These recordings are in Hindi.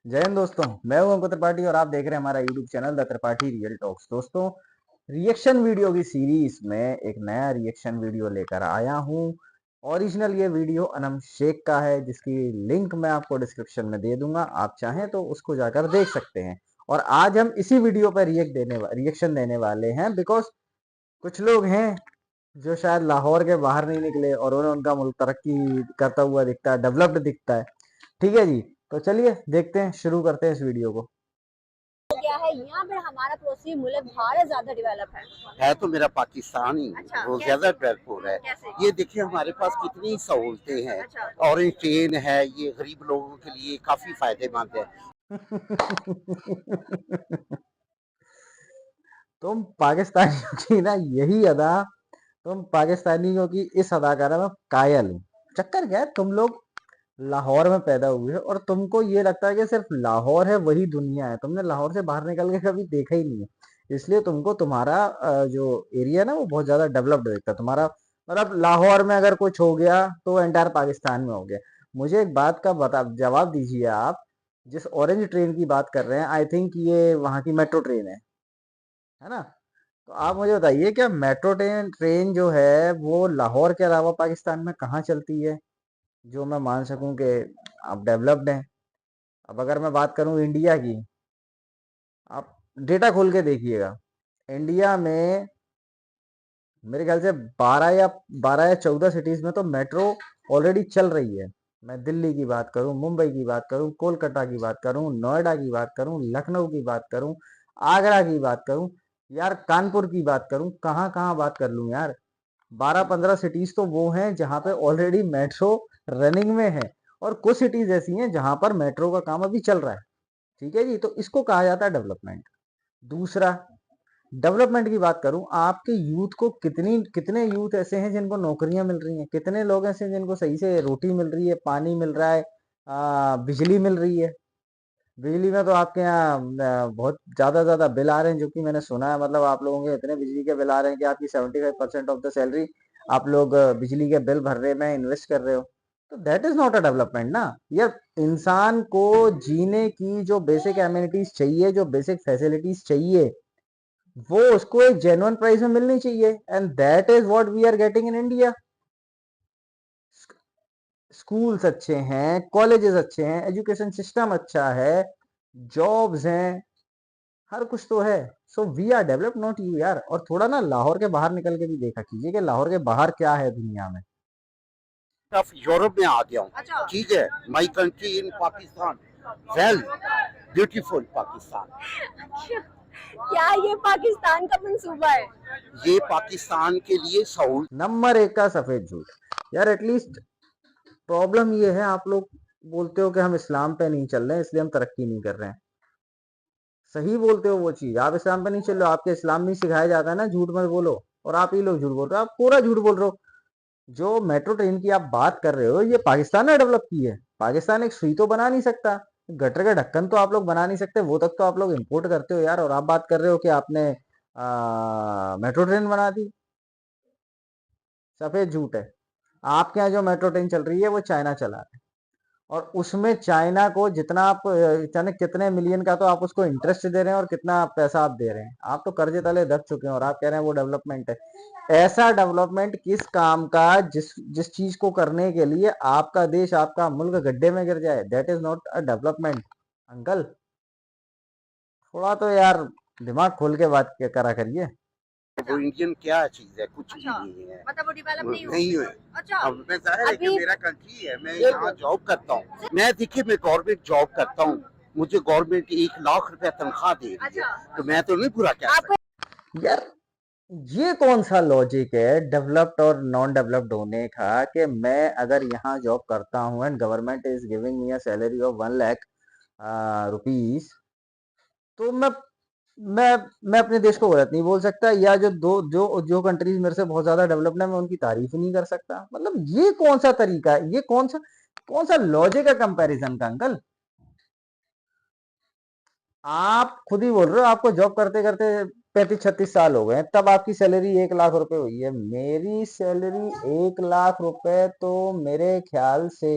जय हिंद दोस्तों। मैं हूं अंकुर त्रिपाठी और आप देख रहे हैं हमारा YouTube channel the Tripathi real talks. दोस्तों, रिएक्शन वीडियो की सीरीज में एक नया रिएक्शन वीडियो लेकर आया हूं। ओरिजिनल ये वीडियो अनम शेख का है, जिसकी लिंक मैं आपको डिस्क्रिप्शन में दे दूंगा। आप चाहें तो उसको जाकर देख सकते हैं। और आज हम इसी वीडियो पर रिएक्शन देने वाले हैं, बिकॉज कुछ लोग हैं जो शायद लाहौर के बाहर नहीं निकले और उन्हें उनका मुल्क तरक्की करता हुआ दिखता है, डेवलप्ड दिखता है। ठीक है जी, तो चलिए देखते हैं, शुरू करते हैं इस वीडियो को। क्या है यहाँ पे हमारा पड़ोसी मुल्क भारत ज्यादा डेवलप है तो मेरा पाकिस्तान ही। अच्छा, वो कैसे? ज्यादा डेवलप हो रहा है। कैसे? ये देखिए हमारे पास कितनी सहूलतें हैं। अच्छा। ऑरेंज ट्रेन है, ये गरीब लोगों के लिए काफी फायदेमंद है। तुम पाकिस्तानियों की ना यही अदा, तुम पाकिस्तानियों की इस अदाकारा में कायल हूँ। चक्कर क्या है, तुम लोग लाहौर में पैदा हुए और तुमको ये लगता है कि सिर्फ लाहौर है वही दुनिया है। तुमने लाहौर से बाहर निकल के कभी देखा ही नहीं है, इसलिए तुमको तुम्हारा जो एरिया है ना वो बहुत ज्यादा डेवलप्ड दिखता है तुम्हारा। मतलब लाहौर में अगर कुछ हो गया तो एंटायर पाकिस्तान में हो गया। मुझे एक बात का बता जवाब दीजिए आप। जिस ऑरेंज ट्रेन की बात कर रहे हैं, आई थिंक ये वहां की मेट्रो ट्रेन है ना? तो आप मुझे बताइए, क्या मेट्रो ट्रेन ट्रेन जो है वो लाहौर के अलावा पाकिस्तान में कहाँ चलती है, जो मैं मान सकूं कि आप डेवलप्ड हैं? अब अगर मैं बात करूं इंडिया की, आप डेटा खोल के देखिएगा। इंडिया में मेरे ख्याल से 12 या 14 सिटीज में तो मेट्रो ऑलरेडी चल रही है। मैं दिल्ली की बात करूं, मुंबई की बात करूं, कोलकाता की बात करूं, नोएडा की बात करूं, लखनऊ की बात करूं, आगरा की बात करूं, यार कानपुर की बात करूं, कहाँ कहाँ बात कर लूं यार। 12-15 सिटीज तो वो हैं जहां पे ऑलरेडी मेट्रो रनिंग में है, और कुछ सिटीज ऐसी हैं जहां पर मेट्रो का काम अभी चल रहा है। ठीक है जी, तो इसको कहा जाता है डेवलपमेंट। दूसरा, डेवलपमेंट की बात करूं, आपके यूथ को कितने यूथ ऐसे हैं जिनको नौकरियां मिल रही हैं, कितने लोग ऐसे हैं जिनको सही से रोटी मिल रही है, पानी मिल रहा है, बिजली मिल रही है। बिजली में तो आपके यहाँ बहुत ज्यादा ज्यादा बिल आ रहे हैं, जो कि मैंने सुना है। मतलब आप लोगों के इतने बिजली के बिल आ रहे हैं कि आपकी 75% ऑफ द सैलरी आप लोग बिजली के बिल भर रहे में इन्वेस्ट कर रहे हो। तो that is not a development ना यार। इंसान को जीने की जो बेसिक एमिनिटीज चाहिए, जो बेसिक फैसिलिटीज चाहिए, वो उसको एक जेन्युइन प्राइस में मिलनी चाहिए, and that is what we are getting in India. Schools अच्छे हैं, कॉलेजेस अच्छे हैं, एजुकेशन सिस्टम अच्छा है, जॉब्स हैं, हर कुछ तो है। So we are develop, not you यार। और थोड़ा ना लाहौर के बाहर निकल के भी देखा कीजिए कि लाहौर के बाहर क्या है दुनिया में। अब यूरोप में आ गया हूँ। अच्छा। ठीक है, my country in Pakistan, well beautiful Pakistan. अच्छा, क्या ये पाकिस्तान का मंसूबा है? ये पाकिस्तान के लिए सहूल नंबर एक का सफेद झूठ यार। एटलीस्ट प्रॉब्लम ये है, आप लोग बोलते हो कि हम इस्लाम पे नहीं चल रहे हैं इसलिए हम तरक्की नहीं कर रहे हैं। सही बोलते हो वो चीज, आप इस्लाम पे नहीं चल रहे हो, आपके इस्लाम में ही सिखाया जाता है ना झूठ मत बोलो, और आप ही लोग झूठ बोल रहे हो, आप पूरा झूठ बोल रहे हो। जो मेट्रो ट्रेन की आप बात कर रहे हो, ये पाकिस्तान ने डेवलप की है। पाकिस्तान एक सुई तो बना नहीं सकता, गटर का ढक्कन तो आप लोग बना नहीं सकते, वो तक तो आप लोग इंपोर्ट करते हो यार। और आप बात कर रहे हो कि आपने मेट्रो ट्रेन बना दी। सफेद झूठ है। आपके यहाँ जो मेट्रो ट्रेन चल रही है वो चाइना चला रहा है, और उसमें चाइना को जितना आप जाने कितने मिलियन का तो आप उसको इंटरेस्ट दे रहे हैं और कितना पैसा आप दे रहे हैं। आप तो कर्जे तले दब चुके हैं और आप कह रहे हैं वो डेवलपमेंट है। ऐसा डेवलपमेंट किस काम का, जिस जिस चीज को करने के लिए आपका देश, आपका मुल्क गड्ढे में गिर जाए? That is not a development uncle. थोड़ा तो यार दिमाग खोल के बात करा करिए। वो इंडियन क्या चीज है, कुछ भी अच्छा, नहीं है। मतलब वो डेवलप नहीं हुआ? नहीं हुए। अच्छा। अब मैं जाहिर है कि अभी मेरा कंट्री है, मैं यहाँ जॉब करता हूँ। मैं देखिए, मैं गवर्नमेंट जॉब करता हूँ, मुझे गवर्नमेंट 1 लाख रुपया तनख्वाह दे रही है। अच्छा। तो मैं तो नहीं बुरा कह आपको सकता। यार ये कौन सा लॉजिक है डेवलप्ड और नॉन डेवलप्ड होने का, कि मैं अगर यहाँ जॉब करता हूँ and government is giving me a salary of 1 lakh rupees, तो मैं मैं अपने देश को गलत नहीं बोल सकता, या जो दो जो जो कंट्रीज मेरे से बहुत ज्यादा डेवलप्ड है मैं उनकी तारीफ ही नहीं कर सकता? मतलब ये कौन सा तरीका है, ये कौन सा लॉजिक है कंपैरिजन का अंकल? आप खुद ही बोल रहे हो आपको जॉब करते करते 35-36 साल हो गए हैं, तब आपकी सैलरी 1 लाख रुपए हुई है। मेरी सैलरी 1 लाख रुपए तो मेरे ख्याल से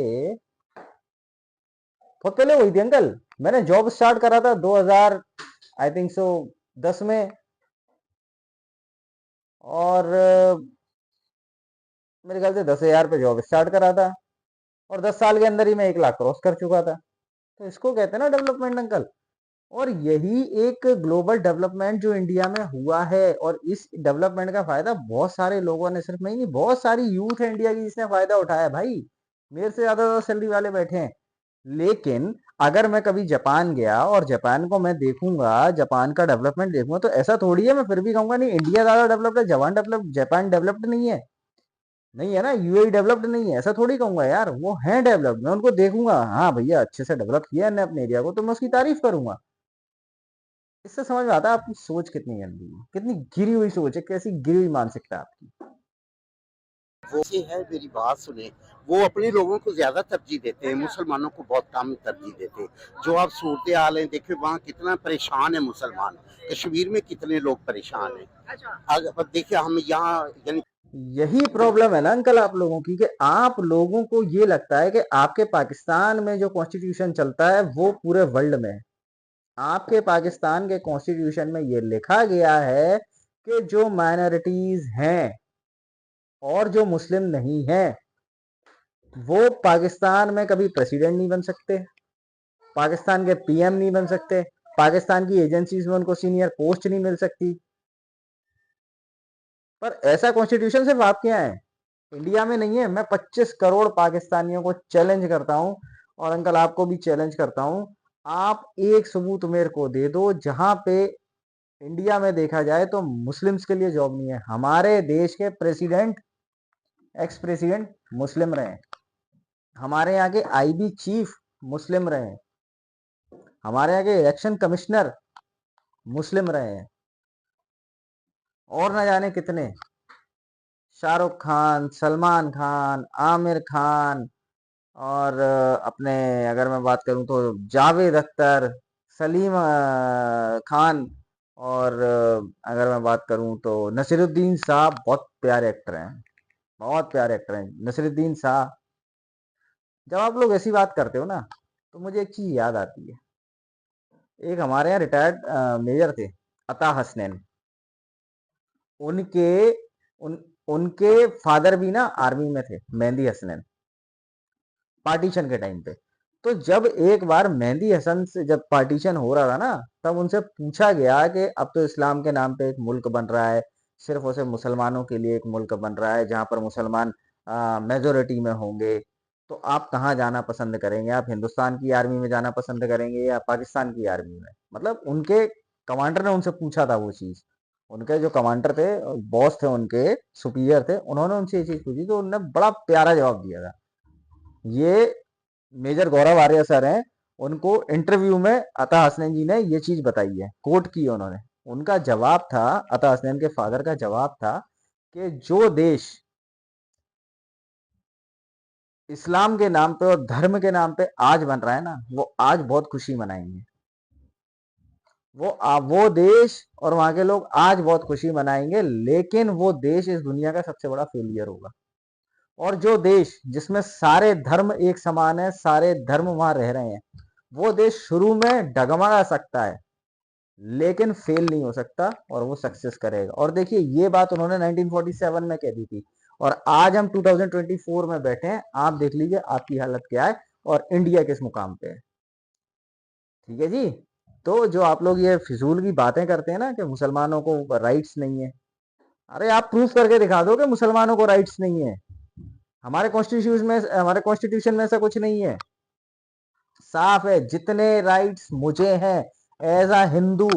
बहुत पहले हुई थी अंकल। मैंने जॉब स्टार्ट करा था 2000 आई थिंक सो 10 में, और मेरे ख्याल से 10,000 पे जॉब स्टार्ट करा था, और 10 साल के अंदर ही मैं 1 लाख क्रॉस कर चुका था। तो इसको कहते हैं ना डेवलपमेंट अंकल। और यही एक ग्लोबल डेवलपमेंट जो इंडिया में हुआ है, और इस डेवलपमेंट का फायदा बहुत सारे लोगों ने, सिर्फ मैं नहीं, बहुत सारी यूथ है इंडिया की जिसने फायदा उठाया भाई। मेरे से ज्यादा सैलरी वाले बैठे हैं। लेकिन अगर मैं कभी जापान गया और जापान को मैं देखूंगा, जापान का डेवलपमेंट देखूंगा, तो ऐसा थोड़ी है मैं फिर भी कहूंगा नहीं इंडिया ज्यादा डेवलप्ड है, जापान डेवलप्ड नहीं है। नहीं है ना, यूएई डेवलप्ड नहीं है, ऐसा थोड़ी कहूंगा यार। वो है डेवलप्ड, मैं उनको देखूंगा, हाँ भैया अच्छे से डेवलप किया है अपने एरिया को, तो मैं उसकी तारीफ करूंगा। इससे समझ में आता है आपकी सोच कितनी गंदी है, कितनी गिरी हुई सोच है, कैसी गिरी हुई मानसिकता है आपकी। वो से है, मेरी बात सुने। वो अपने लोगों को ज्यादा तरजीह देते हैं, मुसलमानों को बहुत कम तरजीह देते हैं। जो आप सूरत हाल है देखिए, वहाँ कितना परेशान है मुसलमान, कश्मीर में कितने लोग परेशान हैं। अगर देखिए हम यहाँ यानी यही प्रॉब्लम है ना अंकल आप लोगों की, कि आप लोगों को ये लगता है कि आपके पाकिस्तान में जो कॉन्स्टिट्यूशन चलता है वो पूरे वर्ल्ड में है। आपके पाकिस्तान के कॉन्स्टिट्यूशन में ये लिखा गया है कि जो माइनॉरिटीज हैं और जो मुस्लिम नहीं हैं, वो पाकिस्तान में कभी प्रेसिडेंट नहीं बन सकते, पाकिस्तान के पीएम नहीं बन सकते, पाकिस्तान की एजेंसीज में उनको सीनियर पोस्ट नहीं मिल सकती। पर ऐसा कॉन्स्टिट्यूशन सिर्फ आपके यहाँ है, इंडिया में नहीं है। मैं 25 करोड़ पाकिस्तानियों को चैलेंज करता हूं, और अंकल आपको भी चैलेंज करता हूं, आप एक सबूत मेरे को दे दो जहां पे इंडिया में देखा जाए तो मुस्लिम्स के लिए जॉब नहीं है। हमारे देश के प्रेसिडेंट, एक्स प्रेसिडेंट मुस्लिम रहे, हमारे यहाँ के आईबी चीफ मुस्लिम रहे, हमारे यहाँ के इलेक्शन कमिश्नर मुस्लिम रहे हैं, और न जाने कितने, शाहरुख खान, सलमान खान, आमिर खान, और अपने अगर मैं बात करूं तो जावेद अख्तर, सलीम खान, और अगर मैं बात करूं तो नसीरुद्दीन साहब, बहुत प्यारे एक्टर हैं, बहुत प्यारे एक्टर हैं नसीरुद्दीन शाह। जब आप लोग ऐसी बात करते हो ना, तो मुझे एक चीज याद आती है। एक हमारे यहाँ रिटायर्ड मेजर थे, अता हसनैन। उनके उन उनके फादर भी ना आर्मी में थे, मेहंदी हसनैन, पार्टीशन के टाइम पे। तो जब एक बार मेहंदी हसन से जब पार्टीशन हो रहा था ना, तब उनसे पूछा गया कि अब तो इस्लाम के नाम पे एक मुल्क बन रहा है, सिर्फ और सिर्फ मुसलमानों के लिए एक मुल्क बन रहा है जहां पर मुसलमान मेजोरिटी में होंगे, तो आप कहाँ जाना पसंद करेंगे? आप हिंदुस्तान की आर्मी में जाना पसंद करेंगे या पाकिस्तान की आर्मी में? मतलब उनके कमांडर ने उनसे पूछा था वो चीज। उनके जो कमांडर थे, बॉस थे, उनके सुपीरियर थे, उन्होंने उनसे ये चीज पूछी, तो उन्होंने बड़ा प्यारा जवाब दिया था। ये मेजर गौरव आर्य सर हैं, उनको इंटरव्यू में अता हसनैन जी ने ये चीज बताई है, कोट की है उन्होंने। उनका जवाब था, अता हसनैन के फादर का जवाब था कि जो देश इस्लाम के नाम पे और धर्म के नाम पे आज बन रहा है ना, वो आज बहुत खुशी मनाएंगे। वो देश और वहां के लोग आज बहुत खुशी मनाएंगे, लेकिन वो देश इस दुनिया का सबसे बड़ा फेलियर होगा। और जो देश जिसमें सारे धर्म एक समान है, सारे धर्म वहां रह रहे हैं, वो देश शुरू में डगमगा सकता है लेकिन फेल नहीं हो सकता, और वो सक्सेस करेगा। और देखिए ये बात उन्होंने 1947 में कह दी थी, और आज हम 2024 में बैठे हैं। आप देख लीजिए आपकी हालत क्या है और इंडिया किस मुकाम पे है। ठीक है जी। तो जो आप लोग ये फिजूल की बातें करते हैं ना कि मुसलमानों को राइट्स नहीं है, अरे आप प्रूफ करके दिखा दो कि मुसलमानों को राइट्स नहीं है। हमारे कॉन्स्टिट्यूशन में ऐसा कुछ नहीं है, साफ है। जितने राइट्स मुझे हैं एज अ हिंदू,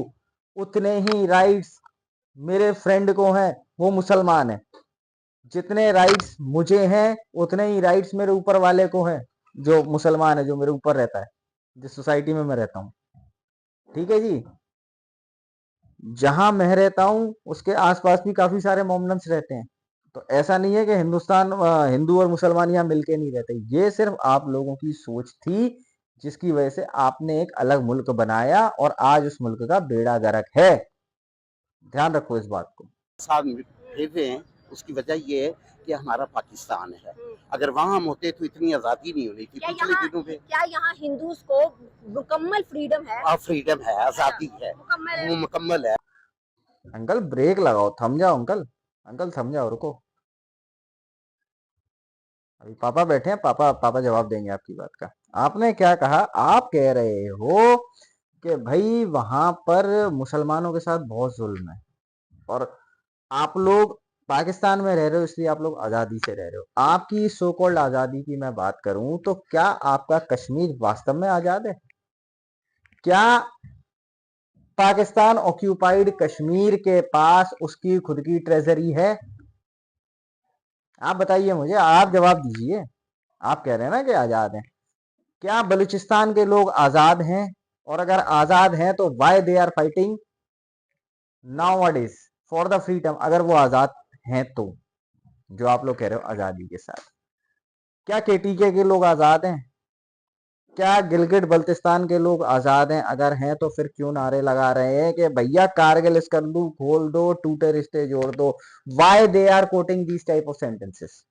उतने ही राइट्स मेरे फ्रेंड को हैं, वो मुसलमान है। जितने राइट्स मुझे हैं उतने ही राइट्स मेरे ऊपर वाले को हैं, जो मुसलमान है, जो मेरे ऊपर रहता है, जिस सोसाइटी में मैं रहता हूँ। ठीक है जी। जहां मैं रहता हूँ उसके आसपास भी काफी सारे मोमडन्स रहते हैं। तो ऐसा नहीं है कि हिंदू और मुसलमान यहाँ मिलके नहीं रहते। ये सिर्फ आप लोगों की सोच थी, जिसकी वजह से आपने एक अलग मुल्क बनाया और आज उस मुल्क का बेड़ा गर्क है। ध्यान रखो इस बात को। साथ फिर रहे हैं, उसकी वजह ये है कि हमारा पाकिस्तान है। अगर वहाँ हम होते तो इतनी आज़ादी नहीं होनी थी क्या पिछले यहाँ दिनों में। क्या यहाँ हिंदूज को मुकम्मल फ्रीडम है? फ्रीडम है, आज़ादी है, मुकम्मल है। वो मुकम्मल है। अंकल ब्रेक लगाओ, थम जाओ अंकल, अंकल थम जाओ, रुको। अभी पापा बैठे हैं, पापा पापा जवाब देंगे आपकी बात का। आपने क्या कहा? आप कह रहे हो कि भाई वहां पर मुसलमानों के साथ बहुत जुल्म है और आप लोग पाकिस्तान में रह रहे हो इसलिए आप लोग आजादी से रह रहे हो। आपकी सो कॉल्ड आजादी की मैं बात करूं तो क्या आपका कश्मीर वास्तव में आजाद है? क्या पाकिस्तान ऑक्यूपाइड कश्मीर के पास उसकी खुद की ट्रेजरी है? आप बताइए मुझे, आप जवाब दीजिए। आप कह रहे हैं ना कि आजाद हैं। क्या बलूचिस्तान के लोग आजाद हैं? और अगर आजाद हैं तो why they are fighting nowadays for the freedom? अगर वो आजाद हैं तो, जो आप लोग कह रहे हो आजादी के साथ, क्या केटीके के लोग आजाद हैं? क्या गिलगिट बल्तिस्तान के लोग आजाद हैं? अगर हैं तो फिर क्यों नारे लगा रहे हैं कि भैया कारगिल स्कंदू खोल दो, टूटे रिश्ते जोड़ दो? Why they are quoting these type of sentences?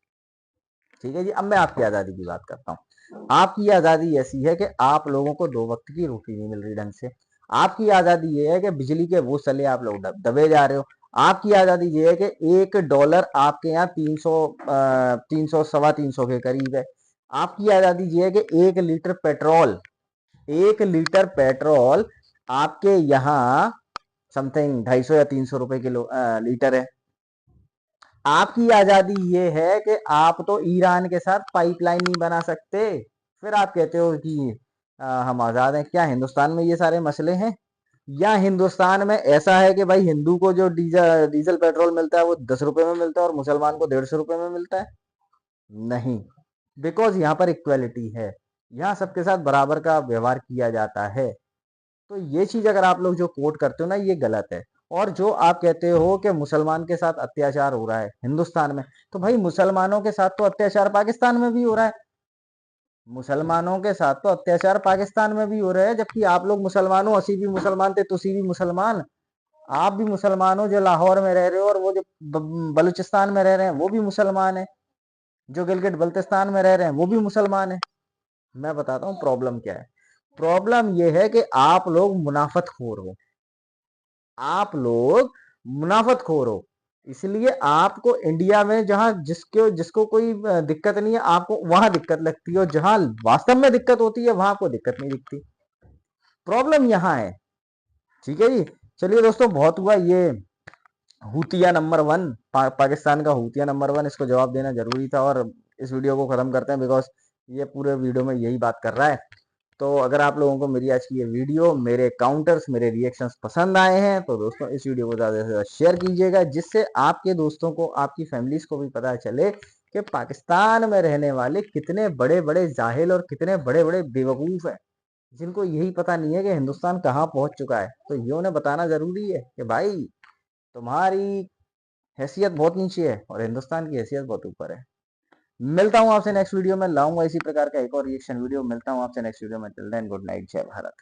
ठीक है जी, अब मैं आपकी आजादी की बात करता हूँ। आपकी आजादी ऐसी है कि आप लोगों को 2 वक्त की रोटी नहीं मिल रही ढंग से। आपकी आजादी ये है कि बिजली के वो सले आप लोग दबे जा रहे हो। आपकी आजादी ये है कि $1 आपके यहाँ 300 सवा 300 के करीब है। आपकी आजादी ये है कि 1 लीटर पेट्रोल आपके यहाँ समथिंग 250 या 300 रुपए किलो लीटर है। आपकी आजादी ये है कि आप तो ईरान के साथ पाइपलाइन नहीं बना सकते, फिर आप कहते हो कि हम आजाद हैं। क्या हिंदुस्तान में ये सारे मसले हैं? या हिंदुस्तान में ऐसा है कि भाई हिंदू को जो डीजल डीजल पेट्रोल मिलता है वो 10 रुपए में मिलता है और मुसलमान को 150 रुपए में मिलता है? नहीं, बिकॉज यहाँ पर इक्वलिटी है, यहाँ सबके साथ बराबर का व्यवहार किया जाता है। तो ये चीज अगर आप लोग जो कोट करते हो ना, ये गलत है। और जो आप कहते हो कि मुसलमान के साथ अत्याचार हो रहा है हिंदुस्तान में, तो भाई मुसलमानों के साथ तो अत्याचार पाकिस्तान में भी हो रहा है। मुसलमानों के साथ तो अत्याचार पाकिस्तान में भी हो रहा है, जबकि आप लोग मुसलमान हो, असी भी मुसलमान थे, तुसी भी मुसलमान। आप भी मुसलमान हो जो लाहौर में रह रहे हो, और वो जो बलूचिस्तान में रह रहे हैं वो भी मुसलमान है, जो गिलगिट बल्तिस्तान में रह रहे हैं वो भी मुसलमान है। मैं बताता हूँ प्रॉब्लम क्या है। प्रॉब्लम यह है कि आप लोग मुनाफतखोर हो, आप लोग मुनाफतखोर हो। इसलिए आपको इंडिया में जहां जिसको कोई दिक्कत नहीं है, आपको वहां दिक्कत लगती है, और जहां वास्तव में दिक्कत होती है वहां आपको दिक्कत नहीं दिखती। प्रॉब्लम यहाँ है। ठीक है जी, चलिए दोस्तों, बहुत हुआ ये हूतिया नंबर 1, पाकिस्तान का हूतिया नंबर 1, इसको जवाब देना जरूरी था। और इस वीडियो को खत्म करते हैं, बिकॉज ये पूरे वीडियो में यही बात कर रहा है। तो अगर आप लोगों को मेरी आज की ये वीडियो, मेरे काउंटर्स, मेरे रिएक्शंस पसंद आए हैं तो दोस्तों इस वीडियो को ज़्यादा से ज़्यादा शेयर कीजिएगा, जिससे आपके दोस्तों को, आपकी फैमिलीज को भी पता चले कि पाकिस्तान में रहने वाले कितने बड़े बड़े जाहिल और कितने बड़े बड़े बेवकूफ़ हैं, जिनको यही पता नहीं है कि हिंदुस्तान कहाँ पहुंच चुका है। तो ये उन्हें बताना जरूरी है कि भाई तुम्हारी हैसियत बहुत नीचे है और हिंदुस्तान की हैसियत बहुत ऊपर है। मिलता हूँ आपसे नेक्स्ट वीडियो में, लाऊंगा इसी प्रकार का एक और रिएक्शन वीडियो। मिलता हूँ आपसे नेक्स्ट वीडियो में। टिल देन गुड नाइट, जय भारत।